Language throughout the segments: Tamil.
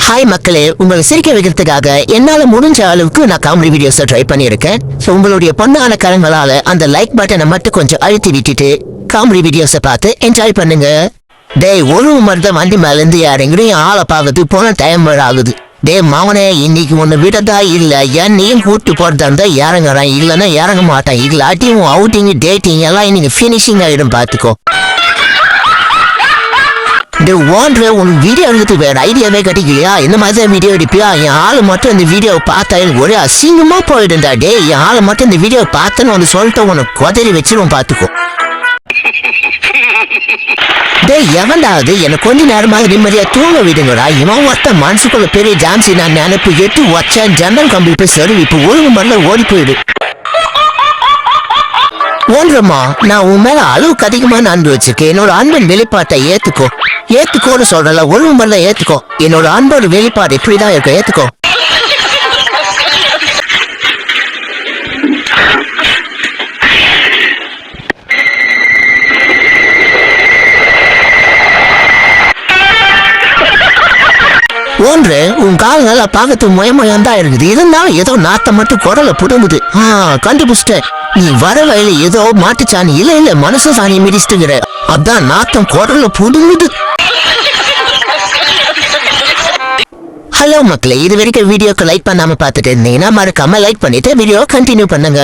ஹாய் மக்களே, உங்களை சிரிக்க வைக்கிறதுக்காக என்னால முடிஞ்ச அளவுக்கு நான் காமெடி வீடியோஸை ட்ரை பண்ணியிருக்கேன். ஸோ உங்களுடைய பொண்ணான கரங்களால அந்த லைக் பட்டனை மட்டும் கொஞ்சம் அழுத்தி விட்டுட்டு காமெடி வீடியோஸை பார்த்து என்ஜாய் பண்ணுங்க. டேய், ஒரு மருந்த வண்டி மேலேருந்து யாரெங்களையும் ஆளை பார்க்கறது போன டைம் ஆகுது. டே மவனே, இன்னைக்கு ஒன்று விடதா இல்லை என்னையும் கூப்பிட்டு போறதா இருந்தா இறங்குறான், இல்லைன்னா இறங்க மாட்டான். இல்லாட்டியும் அவுட்டிங் டேட்டிங் எல்லாம் இன்னைக்கு ஃபினிஷிங் ஆகிடும், பார்த்துக்கோ. உன் வீடியோ எடுத்து வேற ஐடியாவே கிடைக்கலையா? இந்த மாதிரி வீடியோ எடுப்பியா? என் ஆளு மட்டும் இந்த வீடியோவை பார்த்தா எனக்கு ஒரே அசிங்கமா போயிடுண்டா. டே, என் ஆளு மட்டும் இந்த வீடியோ பார்த்தேன்னு வந்து சொல்லிட்டு உனக்கு கொதறி வச்சிருவோம், பார்த்துக்கோ. டே, எவன்டாவது எனக்கு கொஞ்ச நேரமாக நிம்மதியா தூங்க விடுங்கடா. இவன் ஒருத்த மனசுக்குள்ள பெரிய ஜான்சி நான் நினைப்பு எட்டு வச்ச ஜன்னல் கம்பி போய் சரி இப்போ ஒழுங்கு மரல ஓடி போயிடு. ஒன்றமா, நான் உன் மேல அளவுக்கு அதிகமான அன்பு வச்சிருக்கேன். என்னோட அன்பின் வெளிப்பாட்டை ஏத்துக்கோன்னு சொல்றல, ஒழுங்கு மரல ஏத்துக்கோ. என்னோட அன்போட வெளிப்பாடு இப்படிதான் இருக்கு, ஏத்துக்கோ. ஒன்று, உன் கால் நல்லா பார்க்கறது மயமயம்தான் இருக்குது. இருந்தாலும் ஏதோ நாத்த மட்டும் குரலை புடுங்குது. கண்டுபிடிச்சிட்டேன். நீ வர வயல ஏதோ மாட்டுச்சாணி இல்ல மனசு சாணி மிதிச்சுட்டுங்கிற, அதான் நாத்தம் குரலை புடுங்குது. ஹலோ மக்களே, இது வரைக்கும் வீடியோக்கு லைக் பண்ணாம பார்த்துட்டு இருந்தீங்கன்னா மறக்காம லைக் பண்ணிட்டு வீடியோ கண்டினியூ பண்ணுங்க.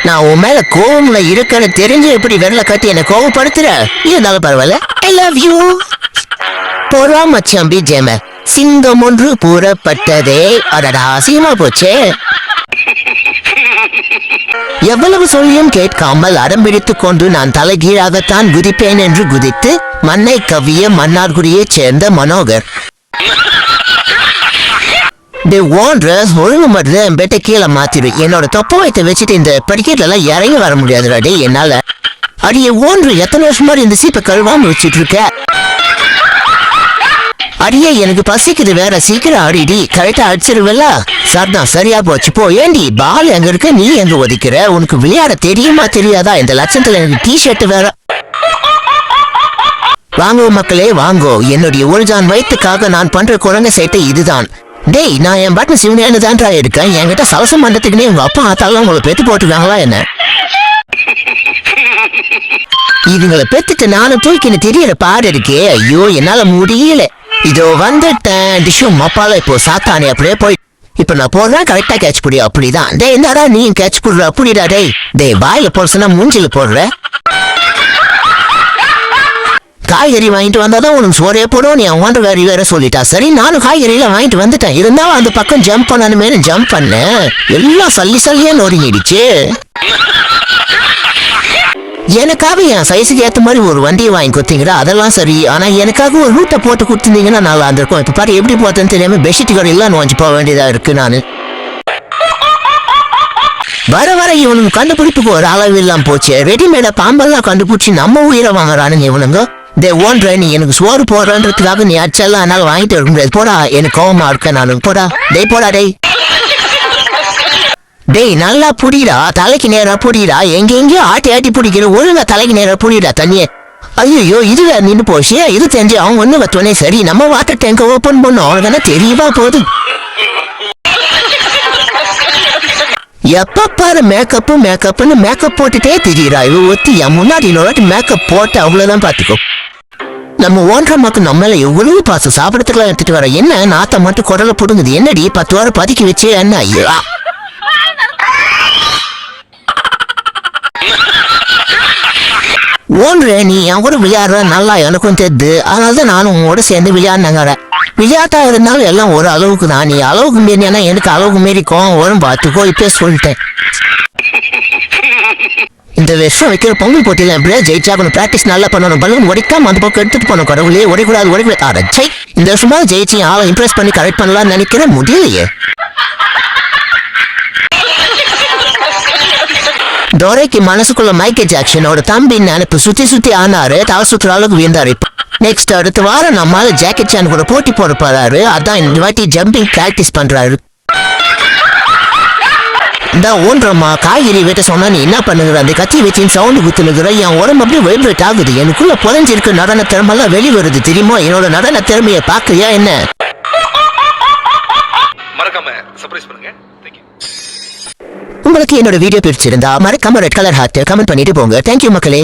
நான் உன் மேல கோவம்ல இருக்கிற தெரிஞ்சு எப்படி வெள்ள கட்டி என்ன கோவப்படுத்துற, இருந்தாலும் பரவாயில்ல. I love you. போறா மச்சான் பிஜேம. சிங்கம் ஒன்று புறப்பட்டதே, அடடா அசிங்கமா போச்சே. எவ்வளவு சொல்லியும் கேட்காமல் அடம்பிடித்துக் கொண்டு நான் தலைகீழாகத்தான் குதிப்பேன் என்று குதித்து மண்ணை கவ்விய மன்னார்குடியைச் சேர்ந்த மனோகர். ஒழுங்கு மட்டும் பெட்ட கீழே மாத்திரு. என்னோட தொப்ப வைத்த வச்சுட்டு இந்த படிக்கட்டுல எல்லாம் இறங்கி வர முடியாதுடா. டே, என்னால அடியே ஒன்று எத்தனை வருஷமா இந்த சீப்பை கழுவாம வச்சுட்டு இருக்க. அடியே, எனக்கு பசிக்குது வேற, சீக்கிரம் அடிடி. கரெக்டா அடிச்சிருவல்ல? சார்தான், சரியா போச்சு போ. ஏண்டி பால் எங்க இருக்க, நீ எங்க ஒதிக்கிற? உனக்கு விளையாட தெரியுமா தெரியாதா? இந்த லட்சத்துல எனக்கு டிஷர்ட் வேற. வாங்கோ மக்களே வாங்கோ, என்னுடைய ஒருஜான் வயிற்றுக்காக நான் பண்ற குரங்க சேட்டை இதுதான். டேய், நான் என் பாட்டு சிவனையானு தான்டா இருக்கேன். என்கிட்ட சலசம் பண்றதுக்குன்னே உங்க அப்பா ஆத்தாலும் உங்களை பெத்து போட்டுருக்காங்களா என்ன? இதுங்களை பெத்துட்டு நானும் தூக்கின்னு தெரியற பாடு இருக்கே. ஐயோ, என்னால முடியல. இதோ வந்துட்டேன். டிஷும் மப்பால இப்போ சாத்தானே அப்படியே போய் இப்ப நான் போடுறேன். கரெக்டா கேட்ச் புடியும். அப்படிதான். டே, என்னடா நீ கேட்ச் புடுற? அப்படிடா. டே வாயில போடுறா மூஞ்சில போடுற. காய்கறி வாங்கிட்டு வந்தாதான் உனக்கு சோறே போடும். நீ அவன் வேற வேற சொல்லிட்டா. சரி, நானும் காய்கறியில வாங்கிட்டு வந்துட்டேன். இருந்தாலும் அந்த பக்கம் ஜம்ப் பண்ணணுமே ஜம்ப் பண்ண எல்லாம் சல்லியா நொறுங்கிடுச்சு. எனக்காக என் சைஸுக்கு ஏற்ற மாதிரி ஒரு வண்டியை வாங்கி கொடுத்தீங்களா, அதெல்லாம் சரி. ஆனா எனக்காக ஒரு ரூட்டை போட்டு கொடுத்துருந்தீங்கன்னா நல்லா இருந்திருக்கும். இப்ப பாரு எப்படி போத்தேன்னு தெரியாம பெட்ஷீட் கடையெல்லாம் நோஞ்சு போக வேண்டியதா இருக்கு. நானு வர இவனுக்கு கண்டுபிடிப்புக்கு ஒரு அளவு இல்லாம போச்சு. ரெடிமேடா பாம்பெல்லாம் கண்டுபிடிச்சி நம்ம உயிரை வாங்குறானுங்க இவனுங்க. ஓன்ற நீ எனக்கு சோறு போடுறன்றதுக்காக நீ அச்செல்லாம் என்னால வாங்கிட்டு இருக்க முடியாது. போடா, எனக்கு கோவமா இருக்க நானு. போடா போடா. டேய் நல்லா புடிடா, தலைக்கு நேரா புடிடா. எங்கெங்கயோ ஆட்டி பிடிக்கிற, ஒழுங்கா தலைக்கு நேரா புடிடா தண்ணிய. ஐயோ, இது நின்று போச்சு. இது தெரிஞ்சு அவங்க ஒண்ணு வத்தோனே சரி நம்ம வாட்டர் டேங்க ஓபன் பண்ணோம். அவனுக்கு தெரியவா போகுது. எப்ப பாரு மேக்கப்னு மேக்கப் போட்டுட்டே தெரியுறா. இவ ஒத்தி என் முன்னாடி இன்னொரு மேக்கப் போட்டு அவ்வளவுதான் பாத்துக்கோ. நம்ம ஓன்றமாக்கு நம்மள எவ்வளவு பாசம். சாப்பிடறதுக்குலாம் எடுத்துட்டு வர என்ன நாத்த மட்டும் குடலை புடுங்குது. என்னடி 10 வாரம் பதுக்கி வச்சு என்ன? ஐயோ, ஒன்று நீ என் கூட விளையாடுற நல்லா எனக்கும் தெரியுது. அதனாலதான் நானும் உங்களோட சேர்ந்து விளையாடினாங்க. விளையாட்டா இருந்தாலும் எல்லாம் ஒரு அளவுக்கு தான். நீ அளவுக்கு மீறினா எனக்கு அளவுக்கு மீறி கோவம் வரும், பார்த்துக்கோ. இப்ப சொல்லிட்டேன். இந்த வருஷம் வைக்கிற பொங்கல் போட்டியில எப்படியா ஜெயிச்சாக்கணும். பிராக்டிஸ் நல்லா பண்ணணும். பலூன் உடைக்காம அந்த பக்கம் எடுத்துட்டு போனோம். கடவுளே, உடைக்கூடாது. இந்த வருஷமா ஜெயிச்சு ஆளை இம்ப்ரெஸ் பண்ணி கரெக்ட் பண்ணலாம்னு நினைக்கிறேன். முடியலையே. டோரேக்கு மனசுக்குள்ள மைக்கேல் ஜாக்சனோட தம்பி நினைப்பு சுத்தி ஆனாரு. தலை சுத்துற அளவுக்கு விழுந்தாரு. நெக்ஸ்ட் அடுத்த வாரம் நம்மால ஜாக்கெட் சான் கூட போட்டி போட போறாரு. அதான் இந்த வாட்டி ஜம்பிங் பிராக்டிஸ் பண்றாரு. இந்த ஓன்றமா காய்கறி வெட்ட சொன்னா நீ என்ன பண்ணுகிற? அந்த கத்தி வச்சு சவுண்டு குத்துனுக்குற. என் உடம்பு அப்படியே வைப்ரேட் ஆகுது. எனக்குள்ள புதஞ்சிருக்க நடன திறமெல்லாம் வெளி வருது தெரியுமா? என்னோட நடன திறமையை பாக்குறியா என்ன? மறக்காம சர்ப்ரைஸ் பண்ணுங்க. தேங்க்யூ. உங்களுக்கு என்னோட வீடியோ பிடிச்சிருந்தா மறக்காம ரெட் கலர் ஹார்ட் கமெண்ட் பண்ணிட்டு போங்க. தேங்க்யூ மக்களே.